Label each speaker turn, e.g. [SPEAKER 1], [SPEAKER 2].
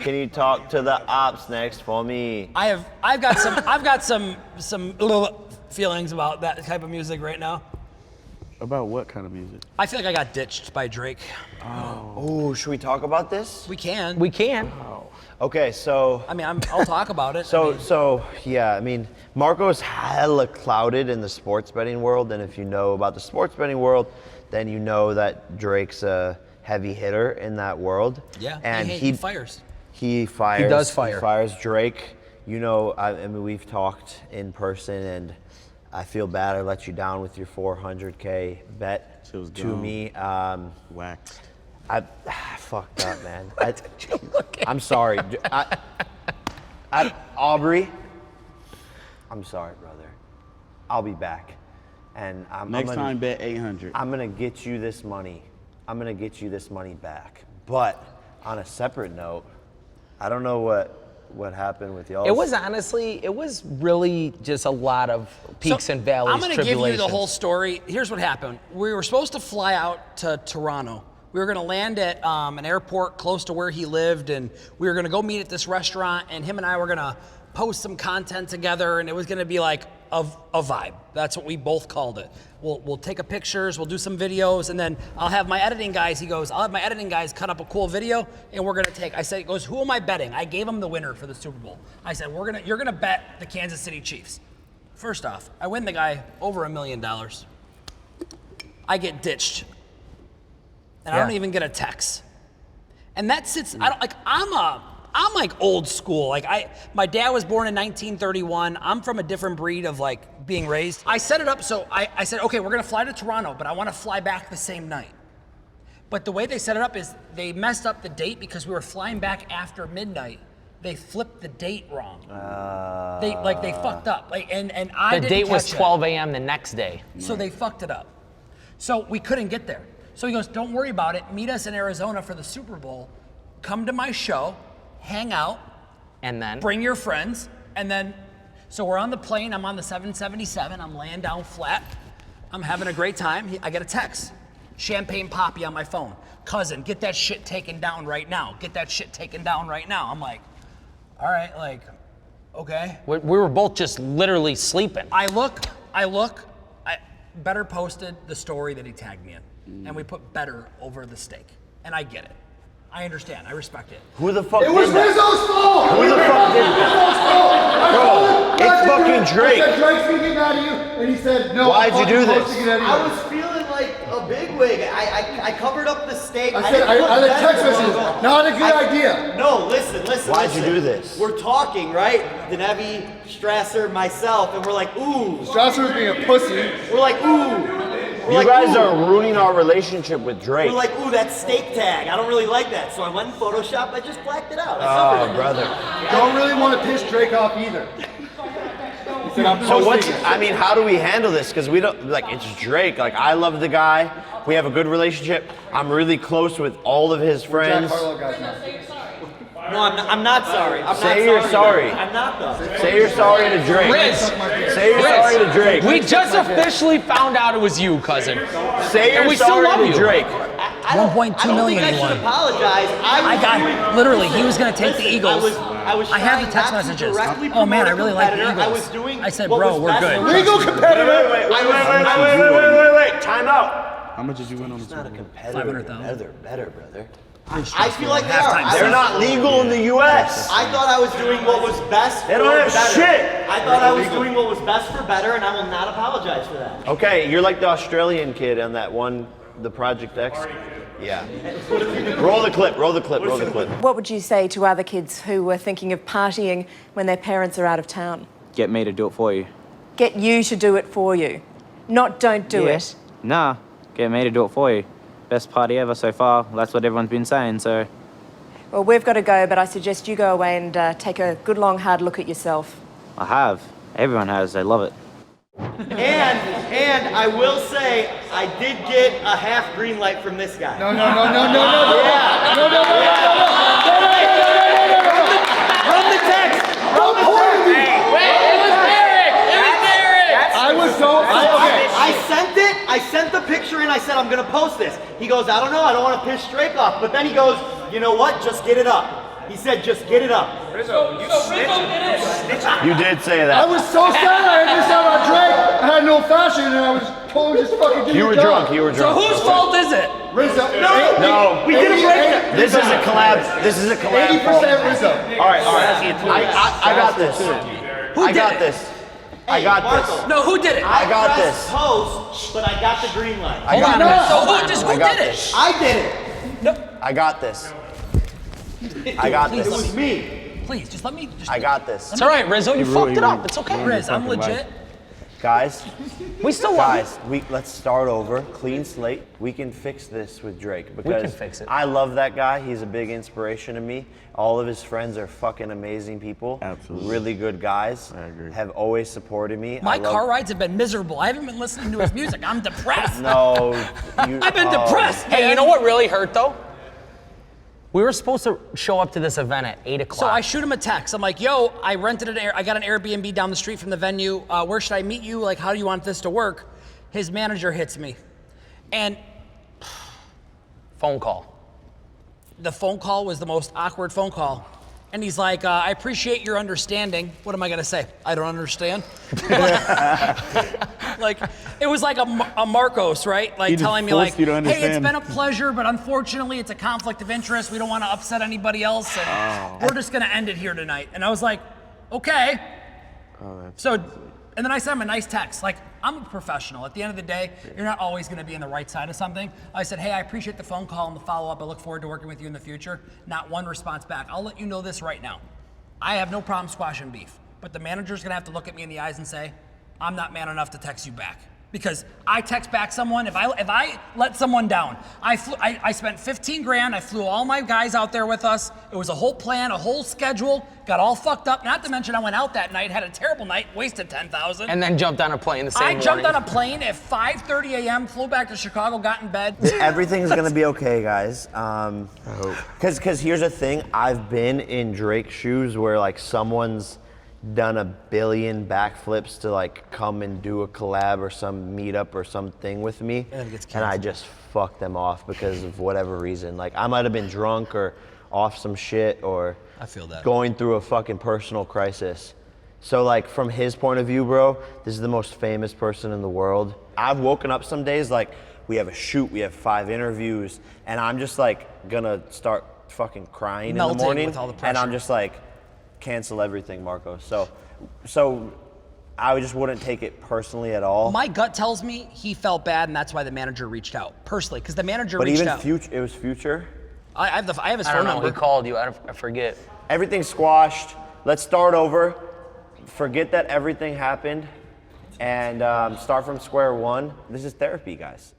[SPEAKER 1] Can you talk to the ops next for me?
[SPEAKER 2] I've got some little feelings about that type of music right now.
[SPEAKER 3] About what kind of music?
[SPEAKER 2] I feel like I got ditched by Drake.
[SPEAKER 1] Oh, should we talk about this?
[SPEAKER 2] We can.
[SPEAKER 4] We can.
[SPEAKER 1] Okay, so.
[SPEAKER 2] I mean, I'll talk about it.
[SPEAKER 1] Yeah, I mean, Marco's hella clouded in the sports betting world, and if you know about the sports betting world, then you know that Drake's a heavy hitter in that world.
[SPEAKER 2] Yeah,
[SPEAKER 1] and
[SPEAKER 2] he fires.
[SPEAKER 1] He fires.
[SPEAKER 4] He does fire.
[SPEAKER 1] He fires Drake. You know, I mean, we've talked in person, and I feel bad I let you down with your $400K bet to me.
[SPEAKER 3] Waxed.
[SPEAKER 1] I fucked up, man. I'm sorry. Aubrey, I'm sorry, brother. I'll be back. And
[SPEAKER 3] Next time, bet 800.
[SPEAKER 1] I'm gonna get you this money. I'm gonna get you this money back. But on a separate note, I don't know what happened with y'all.
[SPEAKER 4] It was really just a lot of peaks and valleys,
[SPEAKER 2] I'm gonna give you the whole story. Here's what happened. We were supposed to fly out to Toronto. We were gonna land at an airport close to where he lived, and we were gonna go meet at this restaurant, and him and I were gonna post some content together, and it was gonna be like a vibe. That's what we both called it. We'll take a pictures, we'll do some videos, and then I'll have my editing guys, I'll have my editing guys cut up a cool video, and we're gonna I said, he goes, who am I betting? I gave him the winner for the Super Bowl. I said, you're gonna bet the Kansas City Chiefs. First off, I win the guy over $1 million. I get ditched. And I don't even get a text. And that sits, I'm like old school. Like my dad was born in 1931. I'm from a different breed of like being raised. I set it up so I said, okay, we're gonna fly to Toronto, but I wanna fly back the same night. But the way they set it up is they messed up the date because we were flying back after midnight. They flipped the date wrong. They fucked up. And I
[SPEAKER 4] the
[SPEAKER 2] didn't
[SPEAKER 4] date was
[SPEAKER 2] catch it.
[SPEAKER 4] 12 a.m. the next day.
[SPEAKER 2] So they fucked it up. So we couldn't get there. So he goes, don't worry about it. Meet us in Arizona for the Super Bowl. Come to my show, hang out,
[SPEAKER 4] and then
[SPEAKER 2] bring your friends. And then, so we're on the plane. I'm on the 777. I'm laying down flat. I'm having a great time. I get a text. Champagne Poppy on my phone. Cousin, get that shit taken down right now. Get that shit taken down right now. I'm like, all right, like, okay.
[SPEAKER 4] we were both just literally sleeping.
[SPEAKER 2] I look. Betr posted the story that he tagged me in, and we put Betr over the steak, and I get it. I understand. I respect it.
[SPEAKER 1] Who the fuck
[SPEAKER 5] It was Rizzo's fault!
[SPEAKER 1] Who the fuck did that? Bro, it's fucking Drake.
[SPEAKER 5] I said, Drake's gonna get mad at you, and he said, no.
[SPEAKER 1] Why'd you do this?
[SPEAKER 6] I was feeling like a bigwig. I covered up the steak.
[SPEAKER 5] I said, I let text messages. Not a good idea.
[SPEAKER 6] No, listen.
[SPEAKER 1] Why'd you do this?
[SPEAKER 6] We're talking, right? Denevi, Strasser, myself, and we're like, ooh.
[SPEAKER 5] Strasser was being a pussy.
[SPEAKER 6] We're like, ooh.
[SPEAKER 1] You guys are ruining our relationship with Drake.
[SPEAKER 6] We're like, ooh, that steak tag. I don't really like that. So I went in Photoshop. I just blacked it out.
[SPEAKER 1] Oh, brother.
[SPEAKER 5] Don't really want to piss Drake off either. He said,
[SPEAKER 1] how do we handle this? Because we don't, like, it's Drake. Like, I love the guy. We have a good relationship. I'm really close with all of his friends.
[SPEAKER 6] No, I'm not sorry.
[SPEAKER 1] Say you're sorry.
[SPEAKER 6] I'm not though.
[SPEAKER 1] Say you're sorry to Drake.
[SPEAKER 4] Riz,
[SPEAKER 1] Say you're sorry to Drake.
[SPEAKER 4] We just officially found out it was you, cousin.
[SPEAKER 1] Say you're sorry to Drake.
[SPEAKER 2] 1.2 million
[SPEAKER 6] I
[SPEAKER 2] he
[SPEAKER 6] should
[SPEAKER 2] won.
[SPEAKER 6] apologize.
[SPEAKER 2] I got literally. He was gonna take the Eagles. I have the text messages. Oh man, I really like the Eagles. I said, bro, we're good.
[SPEAKER 5] Legal competitor.
[SPEAKER 1] Wait. Time out.
[SPEAKER 3] How much did you win on the
[SPEAKER 1] It's not a
[SPEAKER 3] Super Bowl?
[SPEAKER 1] competitor. Better, brother.
[SPEAKER 6] I feel like they are.
[SPEAKER 1] They're not legal in the U.S.
[SPEAKER 6] I thought I was doing what was best.
[SPEAKER 1] They don't have shit.
[SPEAKER 6] I thought I was doing what was best for Betr, and I will not apologize for that.
[SPEAKER 1] Okay, you're like the Australian kid on that one, the Project X. Yeah. Roll the clip.
[SPEAKER 7] What would you say to other kids who were thinking of partying when their parents are out of town?
[SPEAKER 8] Get me to do it for you.
[SPEAKER 7] Get you to do it for you, not don't do it.
[SPEAKER 8] Nah, get me to do it for you. Best party ever so far. That's what everyone's been saying, so.
[SPEAKER 7] Well, we've got to go, but I suggest you go away and take a good long hard look at yourself.
[SPEAKER 8] I have. Everyone has. They love it.
[SPEAKER 6] And I will say, I did get a half green light from this guy.
[SPEAKER 5] No.
[SPEAKER 6] Run the text.
[SPEAKER 5] Don't point at me. I
[SPEAKER 6] sent the picture in. I said, I'm going to post this. He goes, I don't know. I don't want to piss Drake off. But then he goes, you know what? Just get it up. He said, just get it up.
[SPEAKER 1] You did say
[SPEAKER 5] I
[SPEAKER 1] that.
[SPEAKER 5] was so sad I missed out on Drake. I had no fashion and I was told just fucking do
[SPEAKER 1] You
[SPEAKER 5] your
[SPEAKER 1] were
[SPEAKER 5] job.
[SPEAKER 1] drunk. You were
[SPEAKER 2] So
[SPEAKER 1] drunk.
[SPEAKER 2] whose fault is it?
[SPEAKER 5] Rizzo.
[SPEAKER 1] No.
[SPEAKER 5] We did a breakdown.
[SPEAKER 1] This is a collab. This is a collab.
[SPEAKER 5] 80% Rizzo.
[SPEAKER 1] All right. I got this. I
[SPEAKER 2] did
[SPEAKER 1] got
[SPEAKER 2] it?
[SPEAKER 1] this. I got this.
[SPEAKER 2] No, who did it?
[SPEAKER 1] I got
[SPEAKER 6] pressed
[SPEAKER 1] this.
[SPEAKER 6] post, but I got the green light.
[SPEAKER 1] I got
[SPEAKER 2] So
[SPEAKER 1] this.
[SPEAKER 2] who
[SPEAKER 1] I got
[SPEAKER 2] did it?
[SPEAKER 1] this.
[SPEAKER 6] I did it.
[SPEAKER 1] I got this. I got
[SPEAKER 6] It was
[SPEAKER 1] this.
[SPEAKER 6] me.
[SPEAKER 2] Please, just let me.
[SPEAKER 1] I got this.
[SPEAKER 4] It's all right, Rizzo. You fucked it up. It's okay.
[SPEAKER 2] Riz, I'm legit.
[SPEAKER 1] Guys,
[SPEAKER 4] We still love
[SPEAKER 1] guys, let's start over. Clean slate. We can fix this with Drake because
[SPEAKER 4] can fix it.
[SPEAKER 1] I love that guy. He's a big inspiration to me. All of his friends are fucking amazing people.
[SPEAKER 3] Absolutely.
[SPEAKER 1] Really good guys.
[SPEAKER 3] I agree.
[SPEAKER 1] Have always supported me.
[SPEAKER 2] My car rides have been miserable. I haven't been listening to his music. I'm depressed.
[SPEAKER 1] No.
[SPEAKER 2] I've been depressed.
[SPEAKER 4] Hey, you know what really hurt though? We were supposed to show up to this event at 8 o'clock.
[SPEAKER 2] So I shoot him a text. I'm like, yo, I rented I got an Airbnb down the street from the venue. Where should I meet you? Like, how do you want this to work? His manager hits me. And
[SPEAKER 4] Phone call.
[SPEAKER 2] the phone call was the most awkward phone call. And he's like, I appreciate your understanding. What am I gonna say? I don't understand. Like, it was like a Marcos, right? Like
[SPEAKER 3] He just
[SPEAKER 2] telling me
[SPEAKER 3] forced
[SPEAKER 2] like,
[SPEAKER 3] you to
[SPEAKER 2] hey, it's
[SPEAKER 3] understand.
[SPEAKER 2] been a pleasure, but unfortunately it's a conflict of interest. We don't wanna upset anybody else, and we're just gonna end it here tonight. And I was like, okay. So, and then I sent him a nice text. Like, I'm a professional. At the end of the day, you're not always going to be on the right side of something. I said, hey, I appreciate the phone call and the follow-up. I look forward to working with you in the future. Not one response back. I'll let you know this right now. I have no problem squashing beef. But the manager's going to have to look at me in the eyes and say, I'm not man enough to text you back. Because I text back someone, if I let someone down, I spent 15 grand, I flew all my guys out there with us. It was a whole plan, a whole schedule, got all fucked up. Not to mention I went out that night, had a terrible night, wasted 10,000.
[SPEAKER 4] And then jumped on a plane the same morning.
[SPEAKER 2] I jumped on a plane at 5:30 a.m., flew back to Chicago, got in bed.
[SPEAKER 1] Everything's gonna be okay, guys. I hope. Cause here's the thing, I've been in Drake's shoes where like someone's done a billion backflips to like come and do a collab or some meetup or something with me,
[SPEAKER 2] And it gets
[SPEAKER 1] and I
[SPEAKER 2] canceled.
[SPEAKER 1] just fucked them off because of whatever reason. Like I might have been drunk or off some shit or
[SPEAKER 2] I feel that.
[SPEAKER 1] going through a fucking personal crisis. So like from his point of view, bro, this is the most famous person in the world. I've woken up some days like we have a shoot, we have 5 interviews, and I'm just like gonna start fucking crying
[SPEAKER 2] Melting
[SPEAKER 1] in the morning,
[SPEAKER 2] with all the
[SPEAKER 1] and I'm
[SPEAKER 2] pressure.
[SPEAKER 1] just like, cancel everything, Marco. So I just wouldn't take it personally at all.
[SPEAKER 2] My gut tells me he felt bad, and that's why the manager reached out personally, because the manager
[SPEAKER 1] But
[SPEAKER 2] reached
[SPEAKER 1] even
[SPEAKER 2] out.
[SPEAKER 1] Future, it was Future.
[SPEAKER 2] I have his
[SPEAKER 4] I
[SPEAKER 2] phone
[SPEAKER 4] don't know.
[SPEAKER 2] number.
[SPEAKER 4] He called you. I forget.
[SPEAKER 1] Everything's squashed. Let's start over. Forget that everything happened, and start from square one. This is therapy, guys.